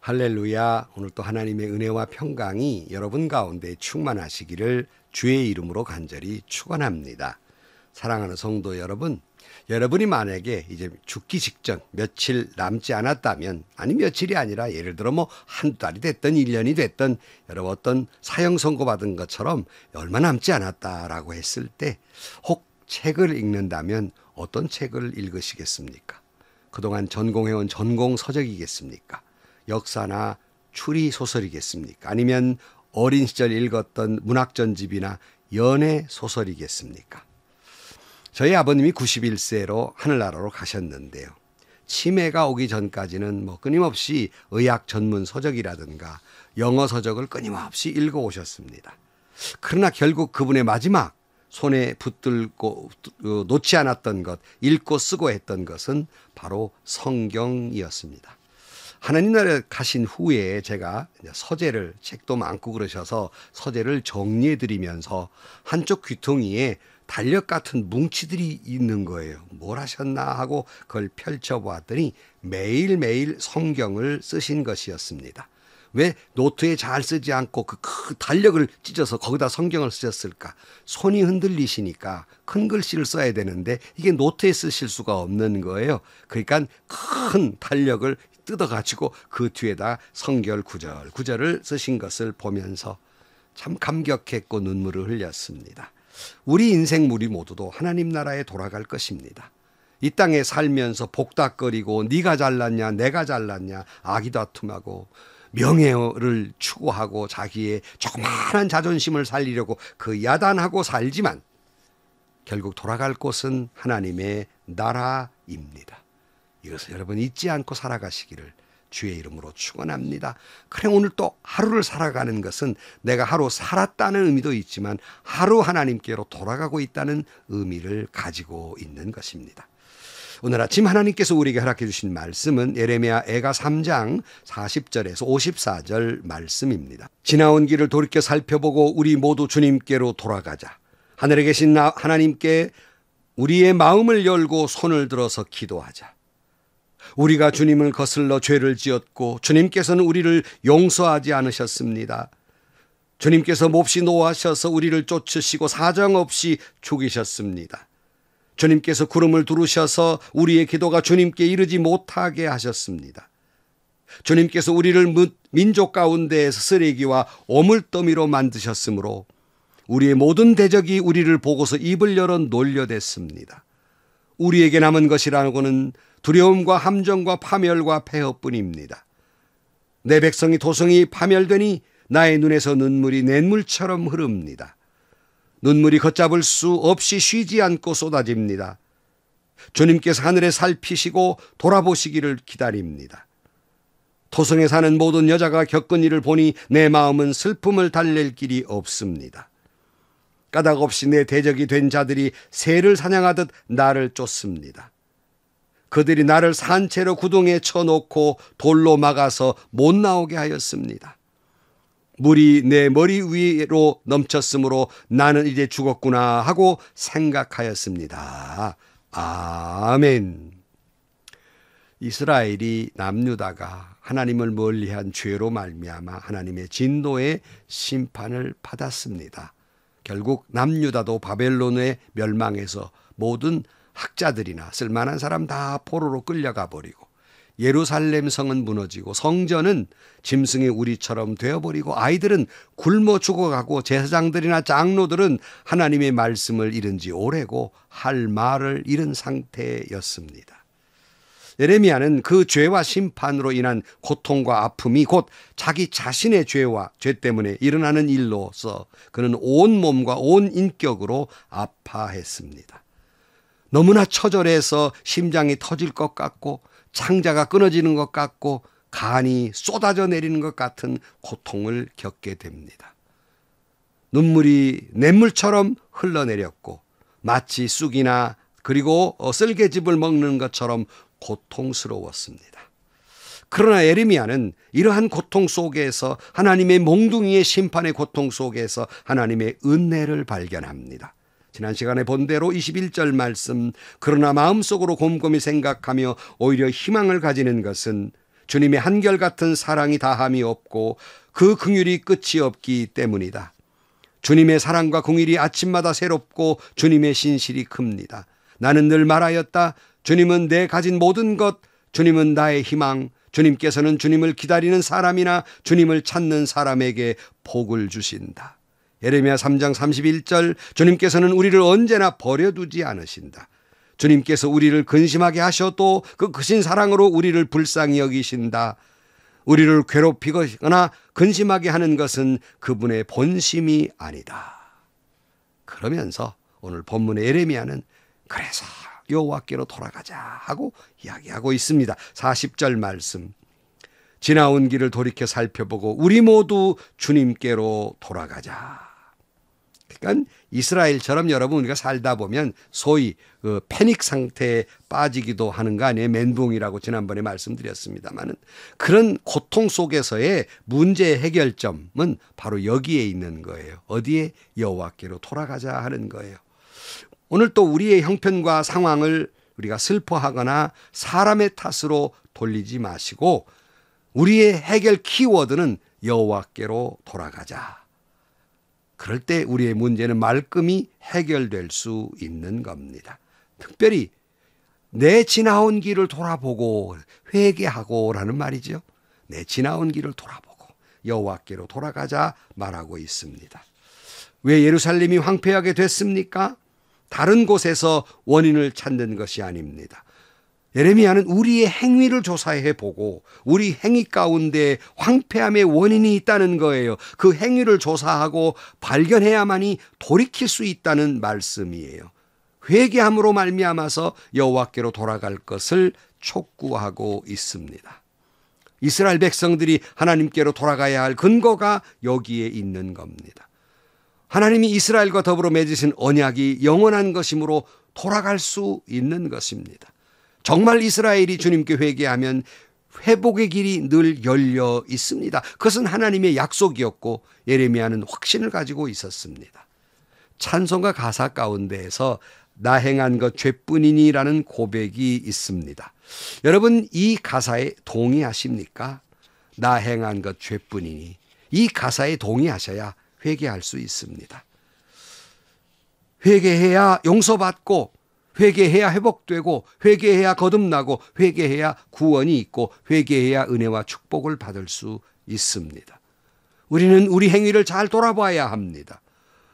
할렐루야. 오늘 또 하나님의 은혜와 평강이 여러분 가운데 충만하시기를 주의 이름으로 간절히 축원합니다. 사랑하는 성도 여러분, 여러분이 만약에 이제 죽기 직전 며칠 남지 않았다면, 아니 며칠이 아니라 예를 들어 뭐 한두 달이 됐든 1년이 됐든 여러분 어떤 사형 선고받은 것처럼 얼마 남지 않았다라고 했을 때 혹 책을 읽는다면 어떤 책을 읽으시겠습니까? 그동안 전공해온 전공 서적이겠습니까? 역사나 추리 소설이겠습니까? 아니면 어린 시절 읽었던 문학전집이나 연애 소설이겠습니까? 저희 아버님이 91세로 하늘나라로 가셨는데요. 치매가 오기 전까지는 끊임없이 의학 전문 서적이라든가 영어 서적을 끊임없이 읽어오셨습니다. 그러나 결국 그분의 마지막 손에 붙들고 놓지 않았던 것, 읽고 쓰고 했던 것은 바로 성경이었습니다. 하나님 나라에 가신 후에 제가 서재를, 책도 많고 그러셔서 서재를 정리해 드리면서 한쪽 귀퉁이에 달력 같은 뭉치들이 있는 거예요. 뭘 하셨나 하고 그걸 펼쳐보았더니 매일매일 성경을 쓰신 것이었습니다. 왜 노트에 잘 쓰지 않고 그 달력을 찢어서 거기다 성경을 쓰셨을까? 손이 흔들리시니까 큰 글씨를 써야 되는데 이게 노트에 쓰실 수가 없는 거예요. 그러니까 큰 달력을 뜯어가지고 그 뒤에다 성경 구절을 쓰신 것을 보면서 참 감격했고 눈물을 흘렸습니다. 우리 인생 우리 모두도 하나님 나라에 돌아갈 것입니다. 이 땅에 살면서 복닥거리고 네가 잘났냐 내가 잘났냐 아기다툼하고 명예를 추구하고 자기의 조그마한 자존심을 살리려고 그 야단하고 살지만 결국 돌아갈 곳은 하나님의 나라입니다. 이것을 여러분 잊지 않고 살아가시기를 주의 이름으로 축원합니다. 그래 오늘 또 하루를 살아가는 것은 내가 하루 살았다는 의미도 있지만 하루 하나님께로 돌아가고 있다는 의미를 가지고 있는 것입니다. 오늘 아침 하나님께서 우리에게 허락해 주신 말씀은 예레미야 애가 3장 40절에서 54절 말씀입니다. 지나온 길을 돌이켜 살펴보고 우리 모두 주님께로 돌아가자. 하늘에 계신 하나님께 우리의 마음을 열고 손을 들어서 기도하자. 우리가 주님을 거슬러 죄를 지었고 주님께서는 우리를 용서하지 않으셨습니다. 주님께서 몹시 노하셔서 우리를 쫓으시고 사정없이 죽이셨습니다. 주님께서 구름을 두르셔서 우리의 기도가 주님께 이르지 못하게 하셨습니다. 주님께서 우리를 민족 가운데에서 쓰레기와 오물더미로 만드셨으므로 우리의 모든 대적이 우리를 보고서 입을 열어 놀려댔습니다. 우리에게 남은 것이라고는 두려움과 함정과 파멸과 폐허뿐입니다. 내 백성이 도성이 파멸되니 나의 눈에서 눈물이 냇물처럼 흐릅니다. 눈물이 걷잡을 수 없이 쉬지 않고 쏟아집니다. 주님께서 하늘에 살피시고 돌아보시기를 기다립니다. 토성에 사는 모든 여자가 겪은 일을 보니 내 마음은 슬픔을 달랠 길이 없습니다. 까닭없이 내 대적이 된 자들이 새를 사냥하듯 나를 쫓습니다. 그들이 나를 산채로 구덩이에 쳐놓고 돌로 막아서 못 나오게 하였습니다. 물이 내 머리 위로 넘쳤으므로 나는 이제 죽었구나 하고 생각하였습니다. 아멘. 이스라엘이 남유다가 하나님을 멀리한 죄로 말미암아 하나님의 진노의 심판을 받았습니다. 결국 남유다도 바벨론에 멸망해서 모든 학자들이나 쓸만한 사람 다 포로로 끌려가 버리고 예루살렘 성은 무너지고 성전은 짐승의 우리처럼 되어버리고 아이들은 굶어 죽어가고 제사장들이나 장로들은 하나님의 말씀을 잃은 지 오래고 할 말을 잃은 상태였습니다. 예레미야는 그 죄와 심판으로 인한 고통과 아픔이 곧 자기 자신의 죄 때문에 일어나는 일로서 그는 온 몸과 온 인격으로 아파했습니다. 너무나 처절해서 심장이 터질 것 같고 창자가 끊어지는 것 같고 간이 쏟아져 내리는 것 같은 고통을 겪게 됩니다. 눈물이 냇물처럼 흘러내렸고 마치 쑥이나 그리고 쓸개즙을 먹는 것처럼 고통스러웠습니다. 그러나 예레미야는 이러한 고통 속에서 하나님의 몽둥이의 심판의 고통 속에서 하나님의 은혜를 발견합니다. 지난 시간에 본 대로 21절 말씀, 그러나 마음속으로 곰곰이 생각하며 오히려 희망을 가지는 것은 주님의 한결같은 사랑이 다함이 없고 그 긍휼이 끝이 없기 때문이다. 주님의 사랑과 긍휼이 아침마다 새롭고 주님의 신실이 큽니다. 나는 늘 말하였다. 주님은 내 가진 모든 것, 주님은 나의 희망, 주님께서는 주님을 기다리는 사람이나 주님을 찾는 사람에게 복을 주신다. 예레미야 3장 31절, 주님께서는 우리를 언제나 버려두지 않으신다. 주님께서 우리를 근심하게 하셔도 그 크신 사랑으로 우리를 불쌍히 여기신다. 우리를 괴롭히거나 근심하게 하는 것은 그분의 본심이 아니다. 그러면서 오늘 본문의 예레미야는 그래서 여호와께로 돌아가자 하고 이야기하고 있습니다. 40절 말씀. 지나온 길을 돌이켜 살펴보고 우리 모두 주님께로 돌아가자. 그러니까 이스라엘처럼 여러분 우리가 살다 보면 소위 패닉 상태에 빠지기도 하는 거 아니에요. 멘붕이라고 지난번에 말씀드렸습니다만은 그런 고통 속에서의 문제의 해결점은 바로 여기에 있는 거예요. 어디에? 여호와께로 돌아가자 하는 거예요. 오늘 또 우리의 형편과 상황을 우리가 슬퍼하거나 사람의 탓으로 돌리지 마시고 우리의 해결 키워드는 여호와께로 돌아가자. 그럴 때 우리의 문제는 말끔히 해결될 수 있는 겁니다. 특별히 내 지나온 길을 돌아보고 회개하고 라는 말이죠. 내 지나온 길을 돌아보고 여호와께로 돌아가자 말하고 있습니다. 왜 예루살렘이 황폐하게 됐습니까? 다른 곳에서 원인을 찾는 것이 아닙니다. 예레미야는 우리의 행위를 조사해 보고 우리 행위 가운데 황폐함의 원인이 있다는 거예요. 그 행위를 조사하고 발견해야만이 돌이킬 수 있다는 말씀이에요. 회개함으로 말미암아서 여호와께로 돌아갈 것을 촉구하고 있습니다. 이스라엘 백성들이 하나님께로 돌아가야 할 근거가 여기에 있는 겁니다. 하나님이 이스라엘과 더불어 맺으신 언약이 영원한 것이므로 돌아갈 수 있는 것입니다. 정말 이스라엘이 주님께 회개하면 회복의 길이 늘 열려 있습니다. 그것은 하나님의 약속이었고 예레미야는 확신을 가지고 있었습니다. 찬송가 가사 가운데에서 나 행한 것 죄뿐이니라는 고백이 있습니다. 여러분 이 가사에 동의하십니까? 나 행한 것 죄뿐이니. 이 가사에 동의하셔야 회개할 수 있습니다. 회개해야 용서받고 회개해야 회복되고 회개해야 거듭나고 회개해야 구원이 있고 회개해야 은혜와 축복을 받을 수 있습니다. 우리는 우리 행위를 잘 돌아봐야 합니다.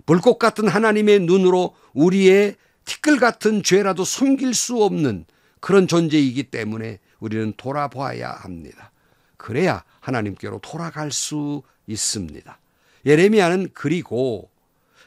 불꽃 같은 하나님의 눈으로 우리의 티끌 같은 죄라도 숨길 수 없는 그런 존재이기 때문에 우리는 돌아봐야 합니다. 그래야 하나님께로 돌아갈 수 있습니다. 예레미야는 그리고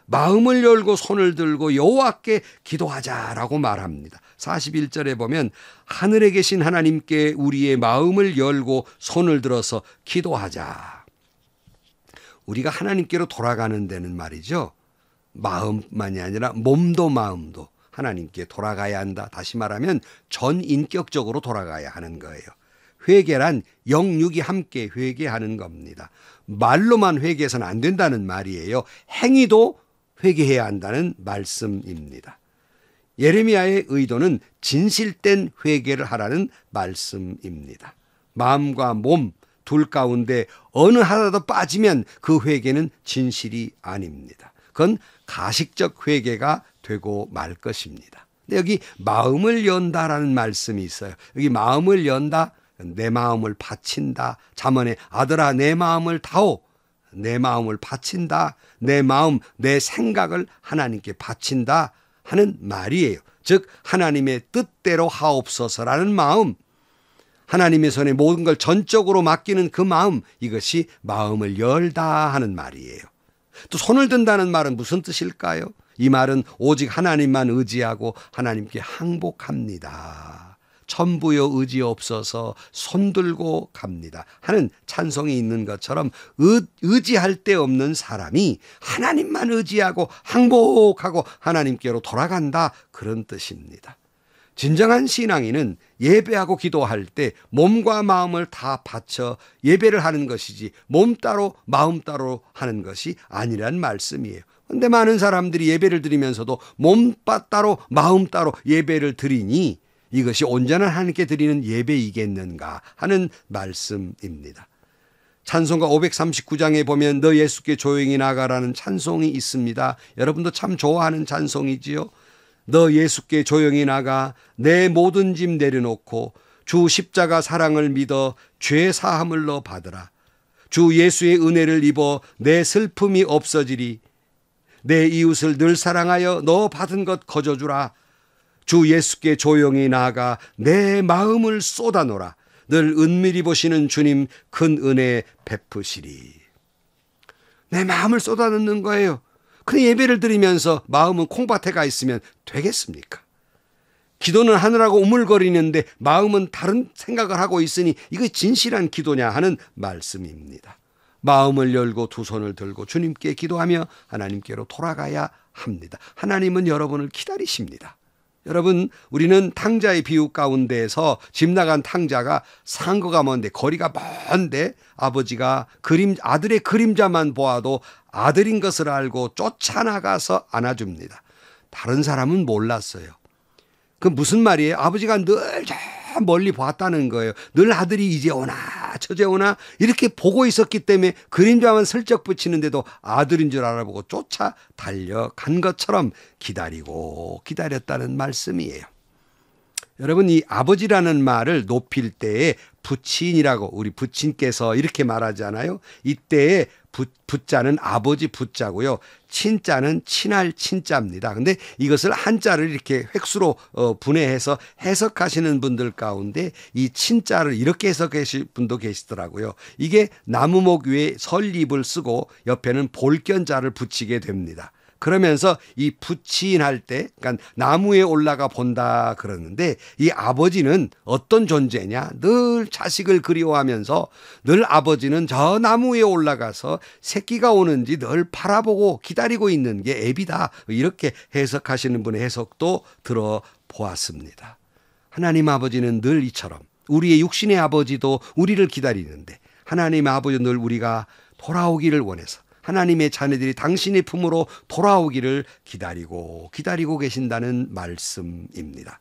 마음을 열고 손을 들고 여호와께 기도하자라고 말합니다. 41절에 보면 하늘에 계신 하나님께 우리의 마음을 열고 손을 들어서 기도하자. 우리가 하나님께로 돌아가는 데는 말이죠. 마음만이 아니라 몸도 마음도 하나님께 돌아가야 한다. 다시 말하면 전인격적으로 돌아가야 하는 거예요. 회개란 영육이 함께 회개하는 겁니다. 말로만 회개해서는 안 된다는 말이에요. 행위도 회개해야 한다는 말씀입니다. 예레미야의 의도는 진실된 회개를 하라는 말씀입니다. 마음과 몸 둘 가운데 어느 하나라도 빠지면 그 회개는 진실이 아닙니다. 그건 가식적 회개가 되고 말 것입니다. 근데 여기 마음을 연다라는 말씀이 있어요. 여기 마음을 연다, 내 마음을 바친다. 잠언에 아들아 내 마음을 다오. 내 마음을 바친다. 내 마음, 내 생각을 하나님께 바친다 하는 말이에요. 즉 하나님의 뜻대로 하옵소서라는 마음, 하나님의 손에 모든 걸 전적으로 맡기는 그 마음, 이것이 마음을 열다 하는 말이에요. 또 손을 든다는 말은 무슨 뜻일까요? 이 말은 오직 하나님만 의지하고 하나님께 항복합니다. 천부여 의지 없어서 손들고 갑니다 하는 찬송이 있는 것처럼 의지할 데 없는 사람이 하나님만 의지하고 항복하고 하나님께로 돌아간다, 그런 뜻입니다. 진정한 신앙인은 예배하고 기도할 때 몸과 마음을 다 바쳐 예배를 하는 것이지 몸 따로 마음 따로 하는 것이 아니란 말씀이에요. 그런데 많은 사람들이 예배를 드리면서도 몸 따로 마음 따로 예배를 드리니 이것이 온전한 하나님께 드리는 예배이겠는가 하는 말씀입니다. 찬송가 539장에 보면 너 예수께 조용히 나가라는 찬송이 있습니다. 여러분도 참 좋아하는 찬송이지요. 너 예수께 조용히 나가 내 모든 짐 내려놓고 주 십자가 사랑을 믿어 죄 사함을 너 받으라. 주 예수의 은혜를 입어 내 슬픔이 없어지리. 내 이웃을 늘 사랑하여 너 받은 것 거저주라. 주 예수께 조용히 나아가 내 마음을 쏟아놓으라. 늘 은밀히 보시는 주님 큰 은혜 베푸시리. 내 마음을 쏟아놓는 거예요. 그 예배를 드리면서 마음은 콩밭에 가 있으면 되겠습니까? 기도는 하느라고 우물거리는데 마음은 다른 생각을 하고 있으니 이거 진실한 기도냐 하는 말씀입니다. 마음을 열고 두 손을 들고 주님께 기도하며 하나님께로 돌아가야 합니다. 하나님은 여러분을 기다리십니다. 여러분, 우리는 탕자의 비유 가운데에서 집 나간 탕자가 상거가 먼데 거리가 먼데 아버지가 아들의 그림자만 보아도 아들인 것을 알고 쫓아나가서 안아줍니다. 다른 사람은 몰랐어요. 그 무슨 말이에요? 아버지가 늘 저 멀리 봤다는 거예요. 늘 아들이 이제 오나 저제 오나 이렇게 보고 있었기 때문에 그림자만 슬쩍 붙이는데도 아들인 줄 알아보고 쫓아 달려간 것처럼 기다리고 기다렸다는 말씀이에요. 여러분, 이 아버지라는 말을 높일 때에 부친이라고 우리 부친께서 이렇게 말하잖아요. 이때에 부자는 아버지 부자고요. 친자는 친할 친자입니다. 근데 이것을 한자를 이렇게 획수로 분해해서 해석하시는 분들 가운데 이 친자를 이렇게 해석하실 분도 계시더라고요. 이게 나무목 위에 설립을 쓰고 옆에는 볼견자를 붙이게 됩니다. 그러면서 이 부친할 때, 그러니까 나무에 올라가 본다 그러는데 이 아버지는 어떤 존재냐? 늘 자식을 그리워하면서 늘 아버지는 저 나무 위에 올라가서 새끼가 오는지 늘 바라보고 기다리고 있는 게 애비다. 이렇게 해석하시는 분의 해석도 들어보았습니다. 하나님 아버지는 늘 이처럼 우리의 육신의 아버지도 우리를 기다리는데 하나님 아버지는 늘 우리가 돌아오기를 원해서 하나님의 자녀들이 당신의 품으로 돌아오기를 기다리고 계신다는 말씀입니다.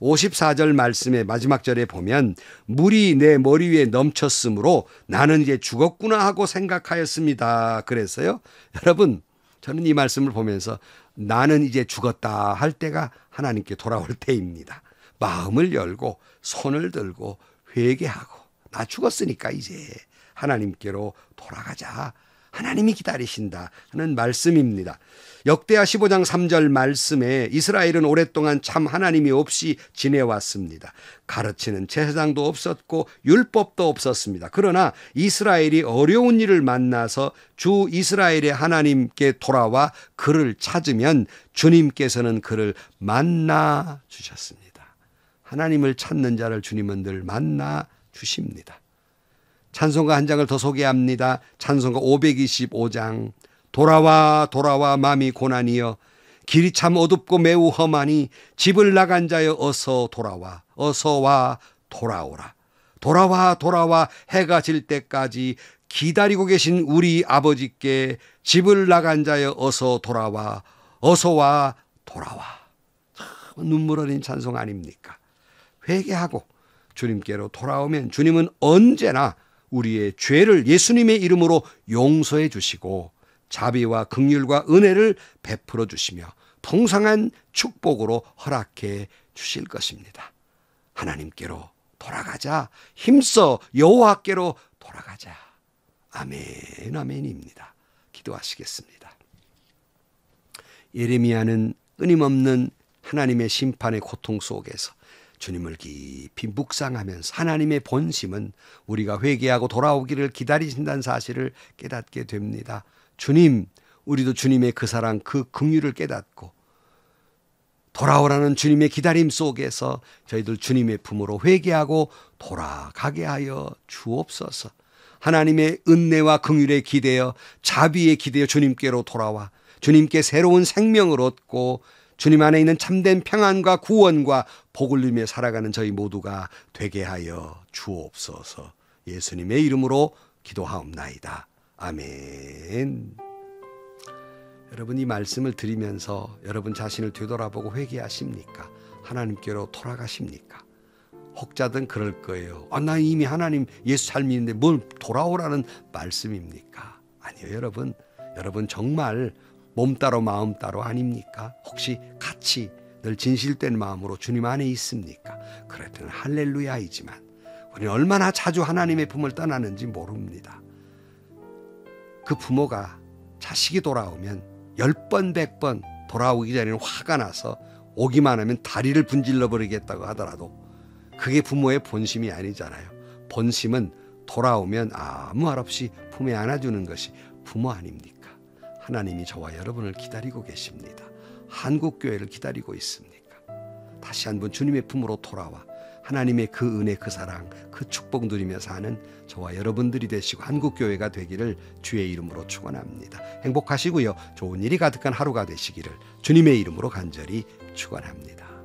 54절 말씀의 마지막 절에 보면 물이 내 머리 위에 넘쳤으므로 나는 이제 죽었구나 하고 생각하였습니다. 그래서요, 여러분, 저는 이 말씀을 보면서 나는 이제 죽었다 할 때가 하나님께 돌아올 때입니다. 마음을 열고 손을 들고 회개하고 나 죽었으니까 이제 하나님께로 돌아가자. 하나님이 기다리신다 하는 말씀입니다. 역대하 15장 3절 말씀에 이스라엘은 오랫동안 참 하나님이 없이 지내왔습니다. 가르치는 제사장도 없었고 율법도 없었습니다. 그러나 이스라엘이 어려운 일을 만나서 주 이스라엘의 하나님께 돌아와 그를 찾으면 주님께서는 그를 만나 주셨습니다. 하나님을 찾는 자를 주님은 늘 만나 주십니다. 찬송가 한 장을 더 소개합니다. 찬송가 525장. 돌아와 돌아와 맘이 고난이여 길이 참 어둡고 매우 험하니 집을 나간 자여 어서 돌아와 어서 와 돌아오라. 돌아와 돌아와 해가 질 때까지 기다리고 계신 우리 아버지께 집을 나간 자여 어서 돌아와 어서 와 돌아와. 눈물 어린 찬송 아닙니까? 회개하고 주님께로 돌아오면 주님은 언제나 우리의 죄를 예수님의 이름으로 용서해 주시고 자비와 긍휼과 은혜를 베풀어 주시며 풍성한 축복으로 허락해 주실 것입니다. 하나님께로 돌아가자. 힘써 여호와께로 돌아가자. 아멘, 아멘입니다. 기도하시겠습니다. 예레미야는 끊임없는 하나님의 심판의 고통 속에서 주님을 깊이 묵상하면서 하나님의 본심은 우리가 회개하고 돌아오기를 기다리신다는 사실을 깨닫게 됩니다. 주님, 우리도 주님의 그 사랑, 그 긍휼을 깨닫고 돌아오라는 주님의 기다림 속에서 저희들 주님의 품으로 회개하고 돌아가게 하여 주옵소서. 하나님의 은혜와 긍휼에 기대어 자비에 기대어 주님께로 돌아와 주님께 새로운 생명을 얻고 주님 안에 있는 참된 평안과 구원과 복을 누리며 살아가는 저희 모두가 되게 하여 주옵소서. 예수님의 이름으로 기도하옵나이다. 아멘. 여러분, 이 말씀을 드리면서 여러분 자신을 되돌아보고 회개하십니까? 하나님께로 돌아가십니까? 혹자든 그럴 거예요. 나 이미 하나님 예수 삶이 있는데 뭘 돌아오라는 말씀입니까? 아니요, 여러분. 여러분 정말 몸 따로 마음 따로 아닙니까? 혹시 같이 늘 진실된 마음으로 주님 안에 있습니까? 그럴 때는 할렐루야이지만 우리는 얼마나 자주 하나님의 품을 떠나는지 모릅니다. 그 부모가 자식이 돌아오면 10번 100번 돌아오기 전에는 화가 나서 오기만 하면 다리를 분질러 버리겠다고 하더라도 그게 부모의 본심이 아니잖아요. 본심은 돌아오면 아무 말 없이 품에 안아주는 것이 부모 아닙니까? 하나님이 저와 여러분을 기다리고 계십니다. 한국교회를 기다리고 있습니까? 다시 한번 주님의 품으로 돌아와 하나님의 그 은혜, 그 사랑, 그 축복 누리며 사는 저와 여러분들이 되시고 한국교회가 되기를 주의 이름으로 축원합니다. 행복하시고요. 좋은 일이 가득한 하루가 되시기를 주님의 이름으로 간절히 축원합니다.